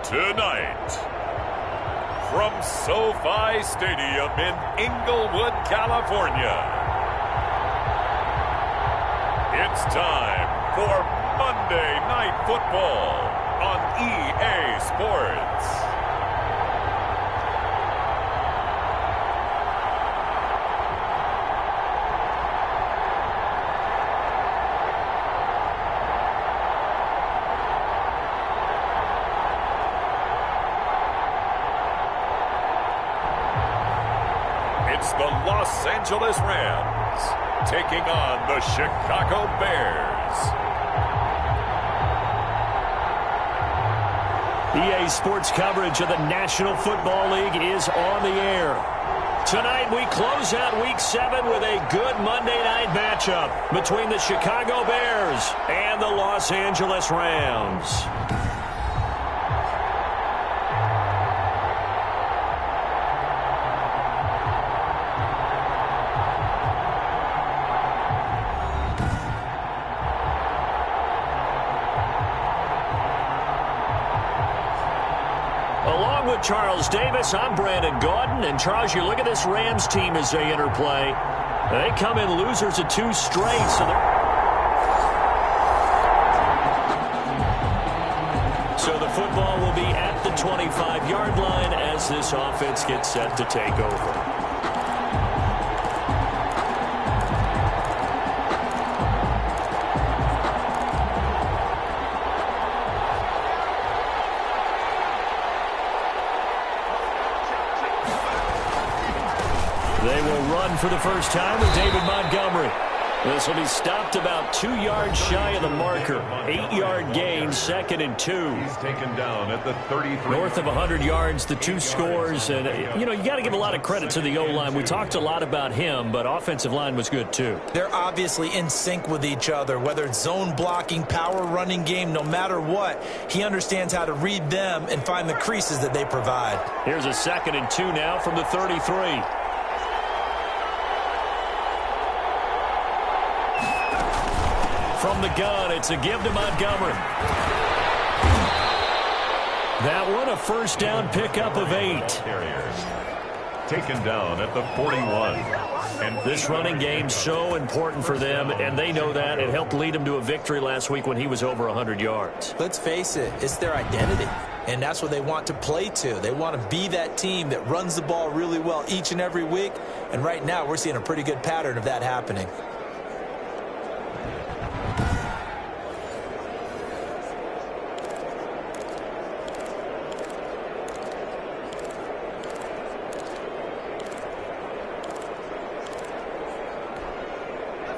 Tonight, from SoFi Stadium in Inglewood, California, it's time for Monday Night Football on EA Sports. It's the Los Angeles Rams taking on the Chicago Bears. EA Sports coverage of the National Football League is on the air. Tonight we close out Week 7 with a good Monday night matchup between the Chicago Bears and the Los Angeles Rams. Along with Charles Davis, I'm Brandon Gaudin. And Charles, you look at this Rams team as they interplay. They come in losers of 2 straight. So the football will be at the 25-yard line as this offense gets set to take over. They will run for the first time with David Montgomery. This will be stopped about 2 yards shy of the marker. 8-yard gain, 2nd and 2. He's taken down at the 33. North of 100 yards, the 2 scores. And, you got to give a lot of credit to the O-line. We talked a lot about him, but offensive line was good, too. They're obviously in sync with each other, whether it's zone blocking, power running game, no matter what. He understands how to read them and find the creases that they provide. Here's a 2nd and 2 now from the 33. From the gun, it's a give to Montgomery. That one, a first down pickup of 8. Taken down at the 41. And this running game so important for them, and they know that. It helped lead them to a victory last week when he was over 100 yards. Let's face it, it's their identity, and that's what they want to play to. They want to be that team that runs the ball really well each and every week, and right now we're seeing a pretty good pattern of that happening.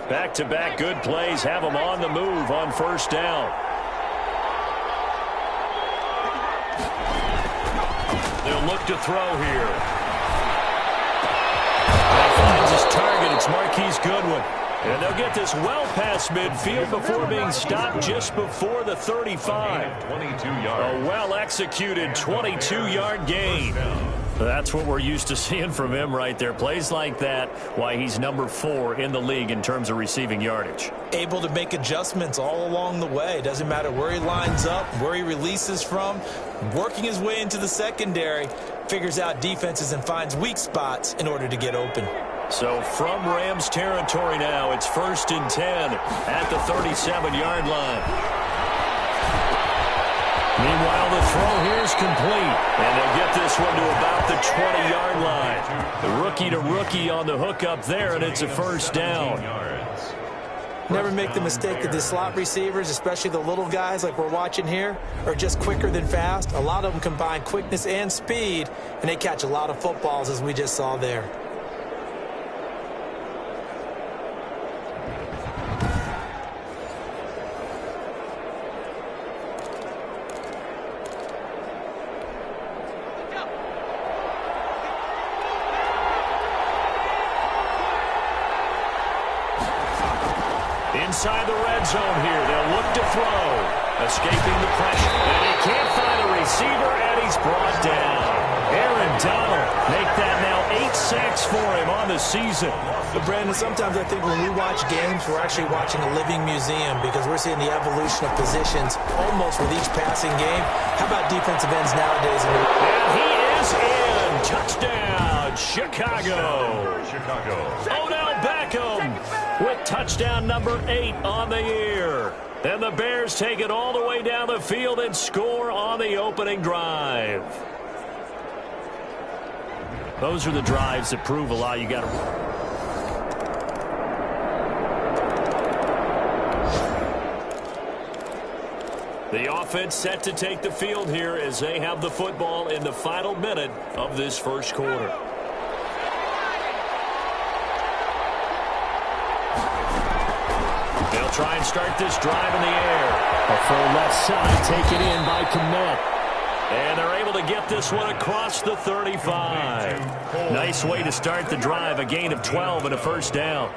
Back-to-back good plays have them on the move on first down. They'll look to throw here. And finds his target. It's Marquise Goodwin. And they'll get this well past midfield before being stopped just before the 35. 22 yards. A well-executed 22-yard gain. That's what we're used to seeing from him right there. Plays like that, why he's number 4 in the league in terms of receiving yardage. Able to make adjustments all along the way. Doesn't matter where he lines up, where he releases from. Working his way into the secondary, figures out defenses and finds weak spots in order to get open. So from Rams territory now, it's 1st and 10 at the 37-yard line. Meanwhile, the throw here is complete, and they'll get this one to about the 20-yard line. The rookie-to-rookie on the hook up there, and it's a first down. Never make the mistake that the slot receivers, especially the little guys like we're watching here, are just quicker than fast. A lot of them combine quickness and speed, and they catch a lot of footballs, as we just saw there. Inside the red zone here, they'll look to throw. Escaping the pressure, and he can't find a receiver, and he's brought down. Aaron Donald make that now 8 sacks for him on the season. But Brandon, sometimes I think when we watch games, we're actually watching a living museum because we're seeing the evolution of positions almost with each passing game. How about defensive ends nowadays? And he is in. Touchdown, Chicago. Odell Beckham with touchdown number 8 on the year. And the Bears take it all the way down the field and score on the opening drive. Those are the drives that prove a lot. You got to... The offense set to take the field here as they have the football in the final minute of this first quarter. They'll try and start this drive in the air. A full left side taken in by Kmet. And they're able to get this one across the 35. Nice way to start the drive, a gain of 12 and a first down.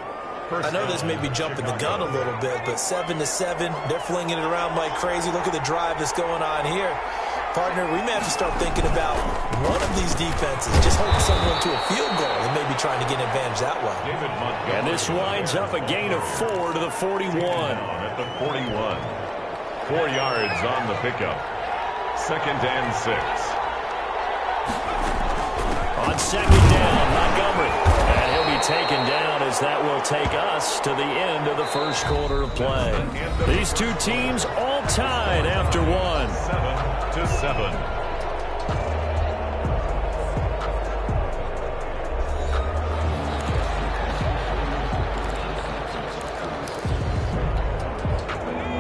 I know this may be jumping the gun a little bit, but 7-7, they're flinging it around like crazy. Look at the drive that's going on here. Partner, we may have to start thinking about one of these defenses just holding someone to a field goal and maybe trying to get an advantage that way. And this winds up a gain of 4 to the 41. At the 41. 4 yards on the pickup. 2nd and 6. On 2nd down, Montgomery. And he'll be taken down as that will take us to the end of the first quarter of play. These two teams all tied after 1. 7-7.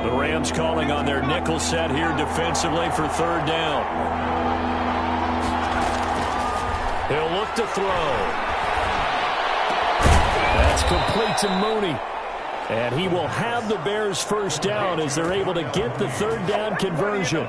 The Rams calling on their nickel set here defensively for 3rd down. He'll look to throw. That's complete to Mooney. And he will have the Bears first down as they're able to get the 3rd down conversion.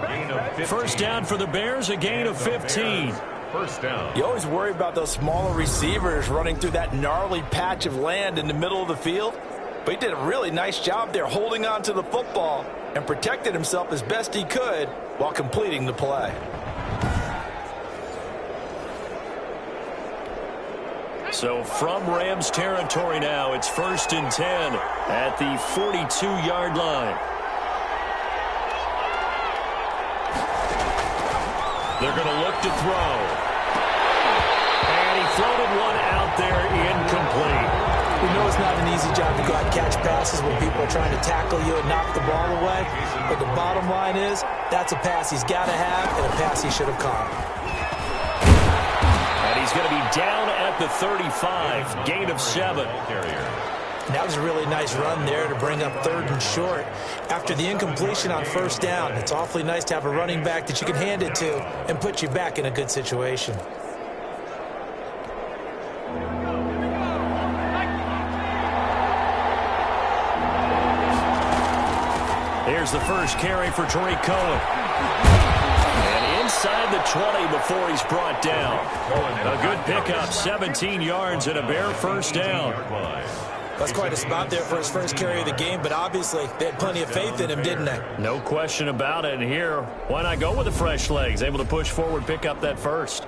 First down for the Bears, a gain of 15. First down. You always worry about those smaller receivers running through that gnarly patch of land in the middle of the field. But he did a really nice job there holding on to the football and protected himself as best he could while completing the play. So from Rams territory now, it's 1st and 10 at the 42-yard line. They're going to look to throw. And he floated one out there incomplete. We know it's not an easy job to go out and catch passes when people are trying to tackle you and knock the ball away. But the bottom line is, that's a pass he's got to have and a pass he should have caught. And he's going to be down at the 35, gain of 7. That was a really nice run there to bring up 3rd and short. After the incompletion on 1st down, it's awfully nice to have a running back that you can hand it to and put you back in a good situation. Here's the first carry for Tariq Cohen. And inside the 20 before he's brought down. A good pickup, 17 yards and a Bear first down. That's quite a spot there for his first carry of the game, but obviously they had plenty of faith in him, didn't they? No question about it. And here, why not go with the fresh legs? Able to push forward, pick up that first.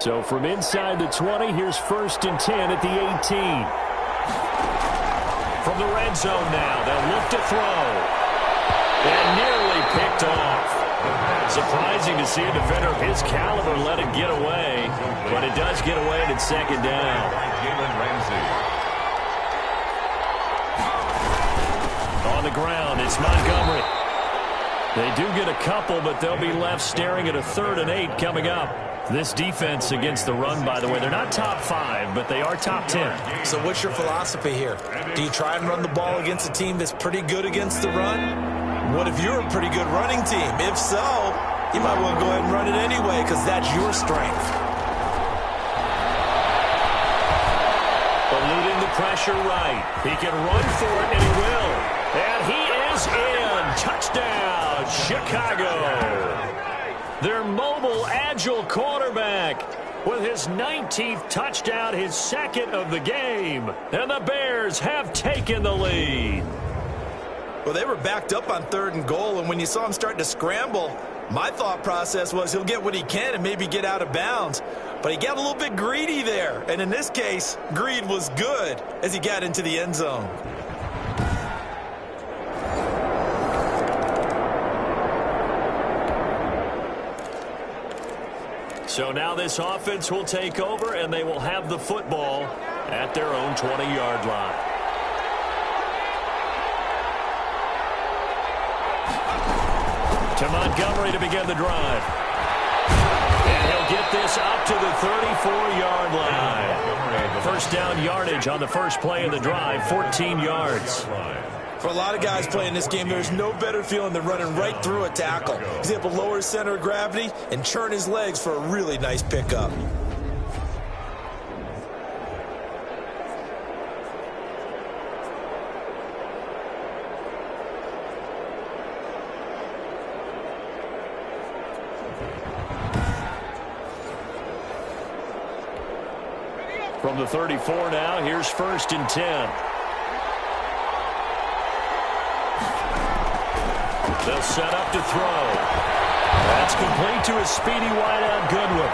So from inside the 20, here's 1st and 10 at the 18. From the red zone now, they'll look to throw. And nearly picked off. Surprising to see a defender of his caliber let it get away. But it does get away and it's 2nd down. Jalen Ramsey. On the ground, it's Montgomery. They do get a couple, but they'll be left staring at a 3rd and 8 coming up. This defense against the run, by the way, they're not top 5, but they are top 10. So what's your philosophy here? Do you try and run the ball against a team that's pretty good against the run? What if you're a pretty good running team? If so, you might well go ahead and run it anyway because that's your strength. Eluding the pressure right. He can run for it, and he will. And he is in. Touchdown, Chicago. Their mobile, agile quarterback with his 19th touchdown, his second of the game. And the Bears have taken the lead. Well, they were backed up on 3rd and goal, and when you saw him starting to scramble, my thought process was he'll get what he can and maybe get out of bounds. But he got a little bit greedy there. And in this case, greed was good as he got into the end zone. So now this offense will take over, and they will have the football at their own 20-yard line. To Montgomery to begin the drive. And he'll get this up to the 34-yard line. First down yardage on the first play of the drive, 14 yards. For a lot of guys playing this game, there's no better feeling than running right through a tackle. He's able to lower his center of gravity and churn his legs for a really nice pickup. From the 34 now, here's 1st and 10. They'll set up to throw. That's complete to his speedy wideout, Goodwin.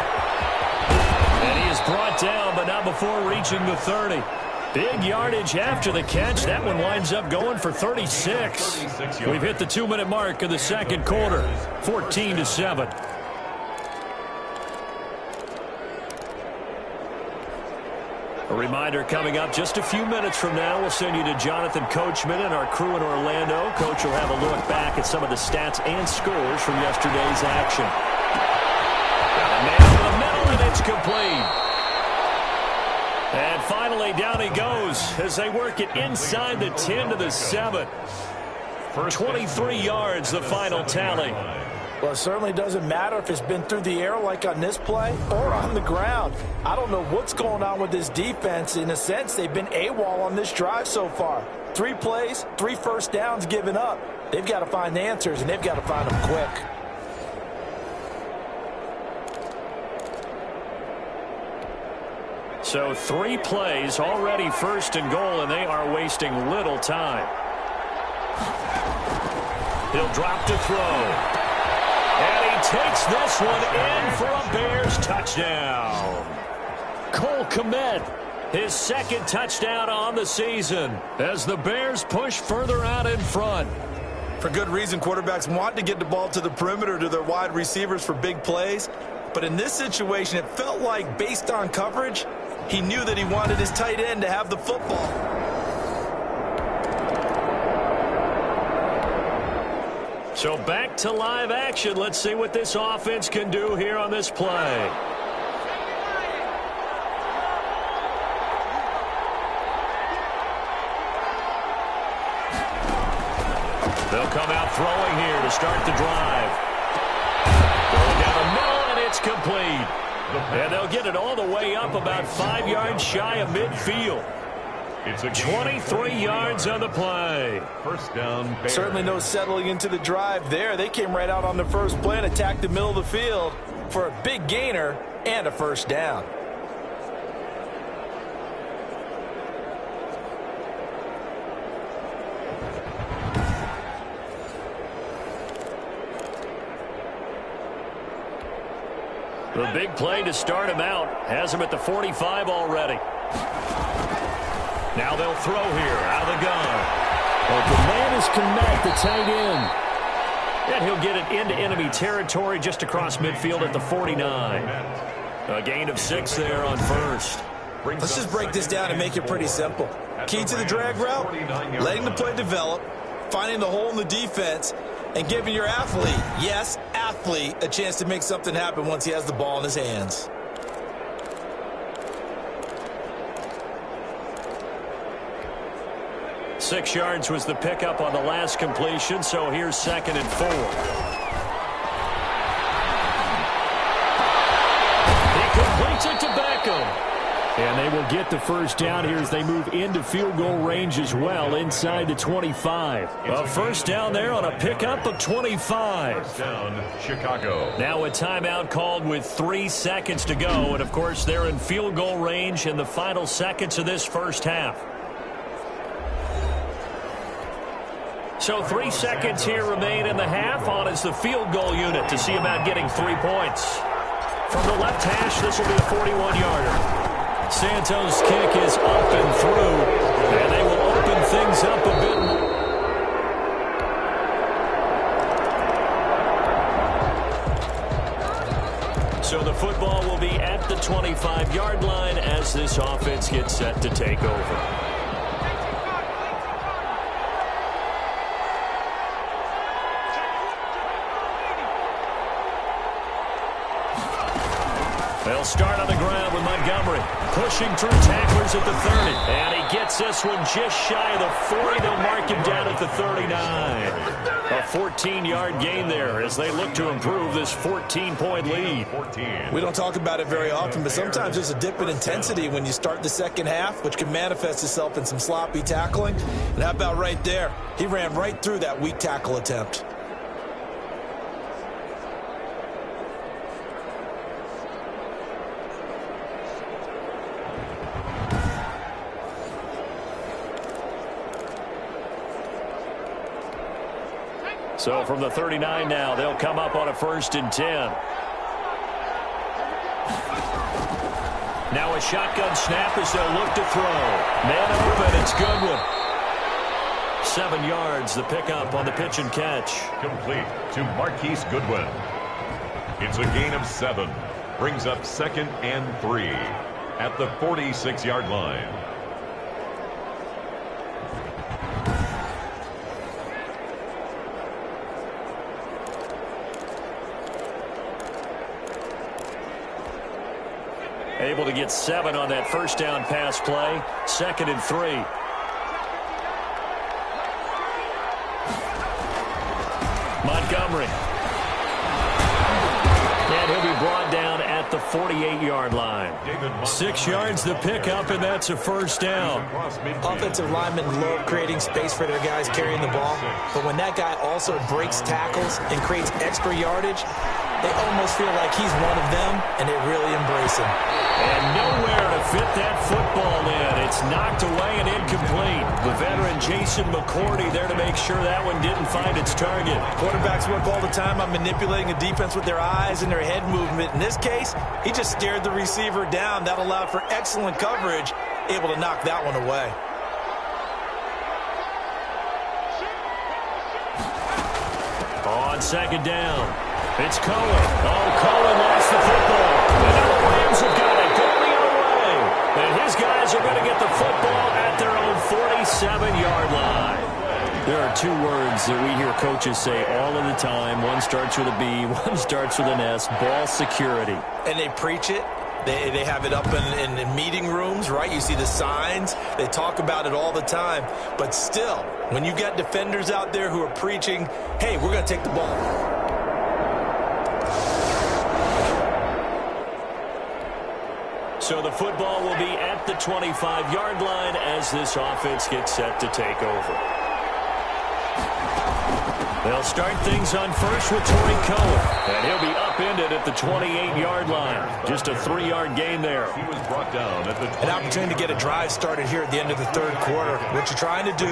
And he is brought down, but not before reaching the 30. Big yardage after the catch. That one winds up going for 36. We've hit the 2-minute mark of the second quarter, 14-7. A reminder coming up just a few minutes from now, we'll send you to Jonathan Coachman and our crew in Orlando. Coach will have a look back at some of the stats and scores from yesterday's action. Got a man in the middle, and it's complete. And finally, down he goes as they work it inside the 10 to the 7. For 23 yards, the final tally. Well, it certainly doesn't matter if it's been through the air like on this play or on the ground. I don't know what's going on with this defense. In a sense, they've been AWOL on this drive so far. 3 plays, 3 first downs given up. They've got to find answers, and they've got to find them quick. So 3 plays, already 1st and goal, and they are wasting little time. He'll drop to throw. And he takes this one in for a Bears touchdown. Cole Kmet, his 2nd touchdown on the season as the Bears push further out in front. For good reason, quarterbacks want to get the ball to the perimeter to their wide receivers for big plays. But in this situation, it felt like, based on coverage, he knew that he wanted his tight end to have the football. So back to live action. Let's see what this offense can do here on this play. They'll come out throwing here to start the drive. Going down the middle, and it's complete. And they'll get it all the way up about 5 yards shy of midfield. It's 23 yards on the play. First down, Bears. Certainly no settling into the drive there. They came right out on the first play and attacked the middle of the field for a big gainer and a first down. The big play to start him out has him at the 45 already. Now they'll throw here out of the gun. Well, the man is Kmet, the tight end. And he'll get it into enemy territory just across midfield at the 49. A gain of 6 there on first. Let's just break this down and make it pretty simple. Key to the drag route, letting the play develop, finding the hole in the defense, and giving your athlete, yes, athlete, a chance to make something happen once he has the ball in his hands. Six yards was the pickup on the last completion, so here's 2nd and 4. He completes it to Beckham. And they will get the first down here as they move into field goal range as well, inside the 25. A first down there on a pickup of 25. First down, Chicago. Now a timeout called with 3 seconds to go. And, of course, they're in field goal range in the final seconds of this first half. So 3 seconds here remain in the half. On is the field goal unit to see about getting 3 points. From the left hash, this will be a 41-yarder. Santos' kick is up and through, and they will open things up a bit more. So the football will be at the 25-yard line as this offense gets set to take over. They'll start on the ground with Montgomery. Pushing through tacklers at the 30. And he gets this one just shy of the 40. They'll mark him down at the 39. A 14-yard gain there as they look to improve this 14-point lead. We don't talk about it very often, but sometimes there's a dip in intensity when you start the second half, which can manifest itself in some sloppy tackling. And how about right there? He ran right through that weak tackle attempt. So from the 39 now, they'll come up on a 1st and 10. Now a shotgun snap as they'll look to throw. Man open, it's Goodwin. 7 yards, the pickup on the pitch and catch. Complete to Marquise Goodwin. It's a gain of 7. Brings up 2nd and 3 at the 46-yard line. Able to get 7 on that first down pass play. 2nd and 3. Montgomery. And he'll be brought down at the 48-yard line. 6 yards the pickup, and that's a first down. Offensive linemen love creating space for their guys carrying the ball, but when that guy also breaks tackles and creates extra yardage, they almost feel like he's one of them, and they really embrace him. And nowhere to fit that football in. It's knocked away and incomplete. The veteran Jason McCourty there to make sure that one didn't find its target. Quarterbacks work all the time on manipulating a defense with their eyes and their head movement. In this case, he just stared the receiver down. That allowed for excellent coverage, able to knock that one away. On 2nd down, it's Cohen. Oh, Cohen lost the football. And now the Rams have got it going the other way. And his guys are going to get the football at their own 47-yard line. There are 2 words that we hear coaches say all of the time. One starts with a B, one starts with an S, ball security. And they preach it. They have it up in meeting rooms, right? You see the signs. They talk about it all the time. But still, when you got defenders out there who are preaching, hey, we're going to take the ball. So the football will be at the 25-yard line as this offense gets set to take over. They'll start things on first with Torrey Cohen. And he'll be upended at the 28-yard line. Just a 3-yard gain there. He was brought down at the 28. An opportunity to get a drive started here at the end of the 3rd quarter. What you're trying to do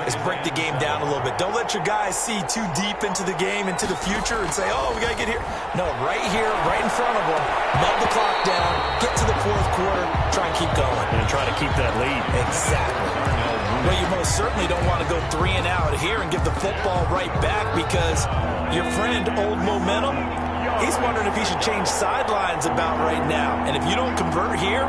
is break the game down a little bit. Don't let your guys see too deep into the game, into the future, and say, oh, we got to get here. No, right here, right in front of them, melt the clock down, get to the 4th quarter, try and keep going. And try to keep that lead. Exactly. Well, you most certainly don't want to go 3 and out here and give the football right back because your friend, Old Momentum, he's wondering if he should change sidelines about right now. And if you don't convert here,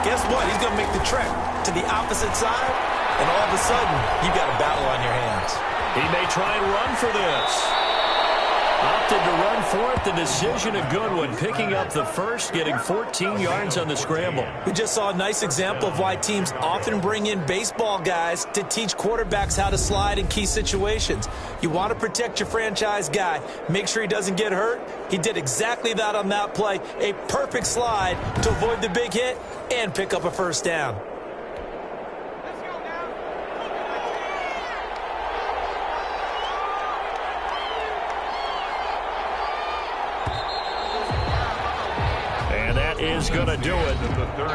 guess what? He's going to make the trek to the opposite side, and all of a sudden, you've got a battle on your hands. He may try and run for this. Opted to run for it. The decision a good one. Picking up the first, getting 14 yards on the scramble. We just saw a nice example of why teams often bring in baseball guys to teach quarterbacks how to slide in key situations. You want to protect your franchise guy. Make sure he doesn't get hurt. He did exactly that on that play. A perfect slide to avoid the big hit and pick up a first down. Is going to do it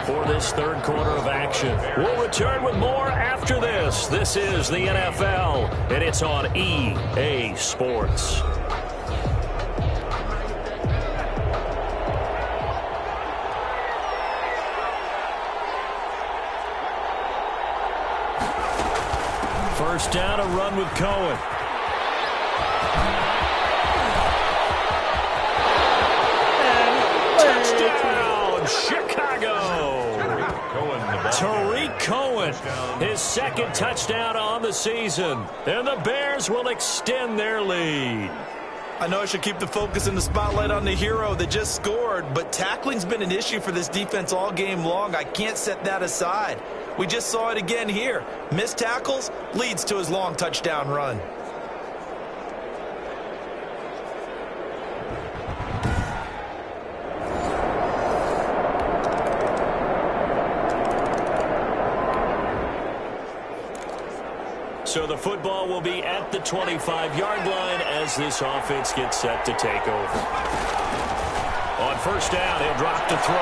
for this third quarter of action. We'll return with more after this. This is the NFL, and it's on EA Sports. First down, a run with Cohen. Chicago. Tariq Cohen, his second touchdown on the season. And the Bears will extend their lead. I know I should keep the focus and the spotlight on the hero that just scored, but tackling's been an issue for this defense all game long. I can't set that aside. We just saw it again here. Missed tackles leads to his long touchdown run. So the football will be at the 25-yard line as this offense gets set to take over. On first down, he'll drop to throw.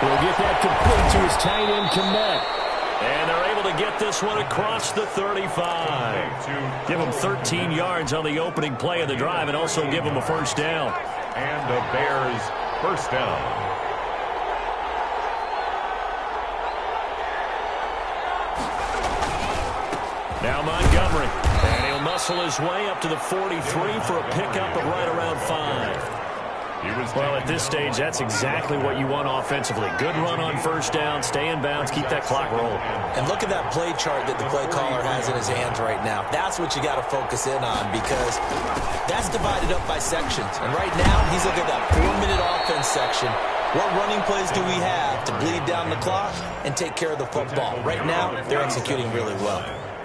He'll get that complete to his tight end, Kmet. And they're able to get this one across the 35. Give him 13 yards on the opening play of the drive and also give him a first down. And the Bears first down. Now Montgomery, and he'll muscle his way up to the 43 for a pickup of right around 5. Well, at this stage, that's exactly what you want offensively. Good run on first down, stay in bounds, keep that clock rolling. And look at that play chart that the play caller has in his hands right now. That's what you got to focus in on because that's divided up by sections. And right now, he's looking at that 4-minute offense section. What running plays do we have to bleed down the clock and take care of the football? Right now, they're executing really well.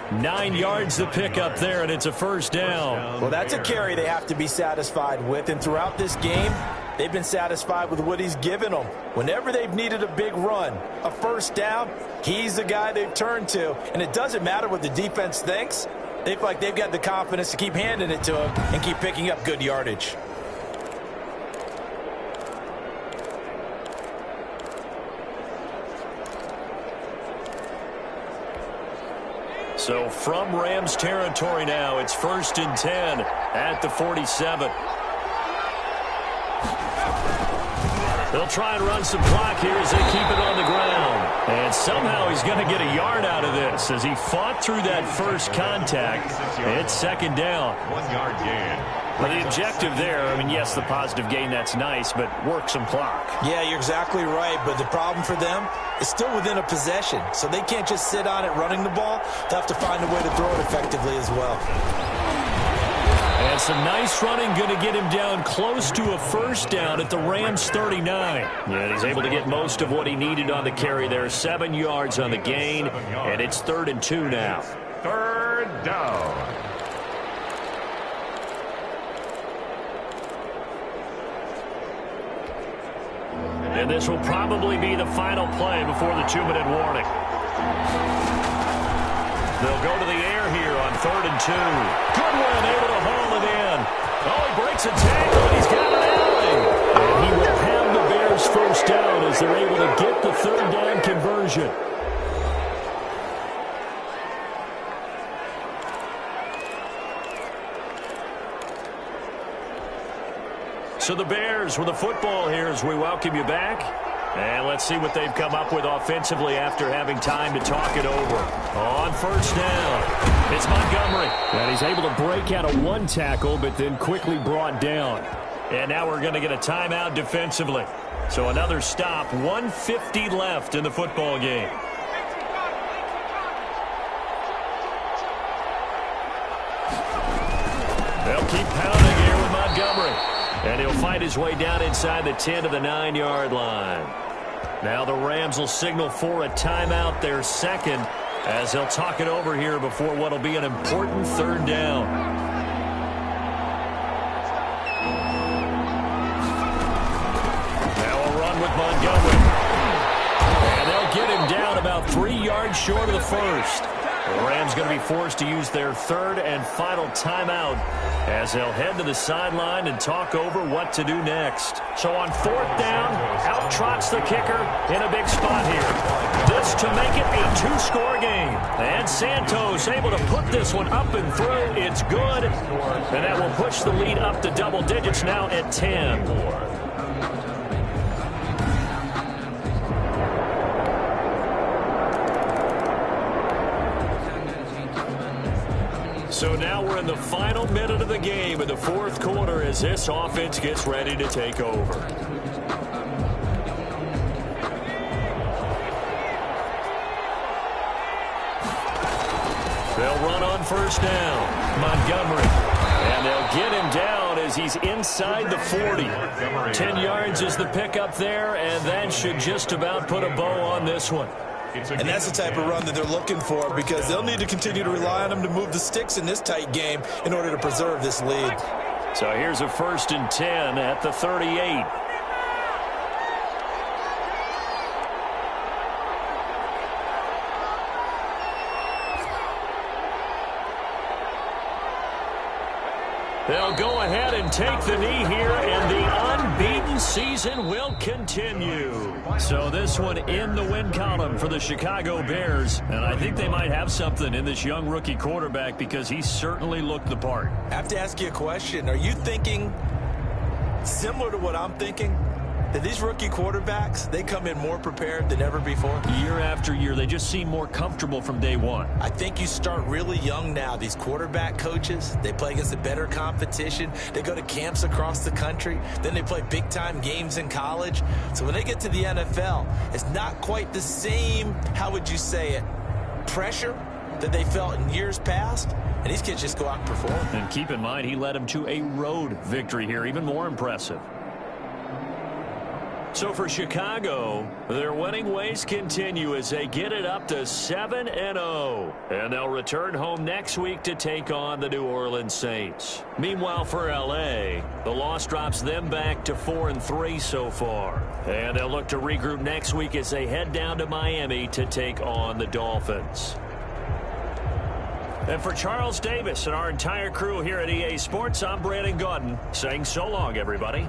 9 yards to pick up there, and it's a first down. Well, that's a carry they have to be satisfied with, and throughout this game, they've been satisfied with what he's given them. Whenever they've needed a big run, a first down, he's the guy they've turned to, and it doesn't matter what the defense thinks. They feel like they've got the confidence to keep handing it to him and keep picking up good yardage. So from Rams territory now, it's 1st and 10 at the 47. They'll try and run some clock here as they keep it on the ground. And somehow he's going to get a yard out of this as he fought through that first contact. It's second down. 1 yard gain. But the objective there, I mean, yes, the positive gain, that's nice, but work some clock. Yeah, you're exactly right, but the problem for them is still within a possession, so they can't just sit on it running the ball. They'll have to find a way to throw it effectively as well. And some nice running, going to get him down close to a first down at the Rams 39. Yeah, he's able to get most of what he needed on the carry there. 7 yards on the gain, and it's 3rd and 2 now. Third down. And this will probably be the final play before the 2-minute warning. They'll go to the air here on 3rd and 2. Goodwin able to haul it in. Oh, he breaks a tackle, and he's got an alley. And he will have the Bears first down as they're able to get the 3rd down conversion. So the Bears with the football here as we welcome you back. And let's see what they've come up with offensively after having time to talk it over. On first down, it's Montgomery. And he's able to break out of one tackle, but then quickly brought down. And now we're going to get a timeout defensively. So another stop, 1:50 left in the football game. They'll keep pounding here with Montgomery. Montgomery. And he'll fight his way down inside the 10 to the 9-yard line. Now the Rams will signal for a timeout, their second, as they'll talk it over here before what will be an important third down. Now a run with Montgomery. And they'll get him down about 3 yards short of the first. The Rams going to be forced to use their third and final timeout as they'll head to the sideline and talk over what to do next. So on fourth down, out trots the kicker in a big spot here. This to make it a 2-score game. And Santos able to put this one up and through. It's good. And that will push the lead up to double digits now at 10. So now we're in the final minute of the game in the fourth quarter as this offense gets ready to take over. They'll run on first down. Montgomery. And they'll get him down as he's inside the 40. 10 yards is the pickup there, and that should just about put a bow on this one. And that's the type of run that they're looking for, because they'll need to continue to rely on him to move the sticks in this tight game in order to preserve this lead. So here's a 1st and 10 at the 38. They'll go ahead and take the knee here, and the unbeaten season will continue. So this one in the win column for the Chicago Bears, and I think they might have something in this young rookie quarterback because he certainly looked the part. I have to ask you a question. Are you thinking similar to what I'm thinking? That these rookie quarterbacks, they come in more prepared than ever before? Year after year, they just seem more comfortable from day one. I think you start really young now. These quarterback coaches, they play against a better competition. They go to camps across the country. Then they play big-time games in college. So when they get to the NFL, it's not quite the same, how would you say it, pressure that they felt in years past. And these kids just go out and perform. And keep in mind, he led them to a road victory here, even more impressive. So for Chicago, their winning ways continue as they get it up to 7-0. And they'll return home next week to take on the New Orleans Saints. Meanwhile, for L.A., the loss drops them back to 4-3 so far. And they'll look to regroup next week as they head down to Miami to take on the Dolphins. And for Charles Davis and our entire crew here at EA Sports, I'm Brandon Gaudin saying so long, everybody.